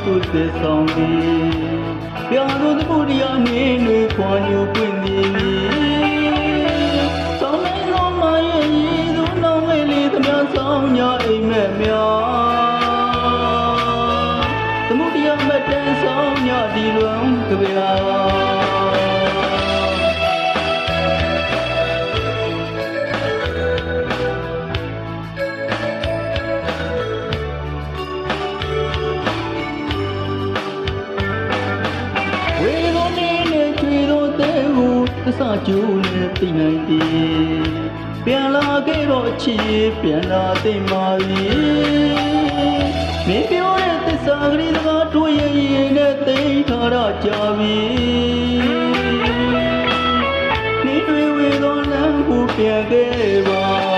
သူစေဆောင်သည်ပြာတို့သမှုတရားနေတွေခွန်ညူပွင့်သည်ဆောင်နေသောမရဲ့ရည်သူနောင်လေးလေးသမျှဆောင်ညာအိမ်မက်များသမှုတရားမတန်ဆောင်ညာဒီလွန်ကြဗျာစာကျူးနဲ့သိနိုင်သည်ပြန်လာခဲ့တော့ချီပြန်လာသိမာပြီမင်းပြောတဲ့သစ္စာကလေးစကားတွေ့ရင်နဲ့သိထားရကြပြီနေတွေဝေသောလမ်းကိုပြန်ခဲ့ပါ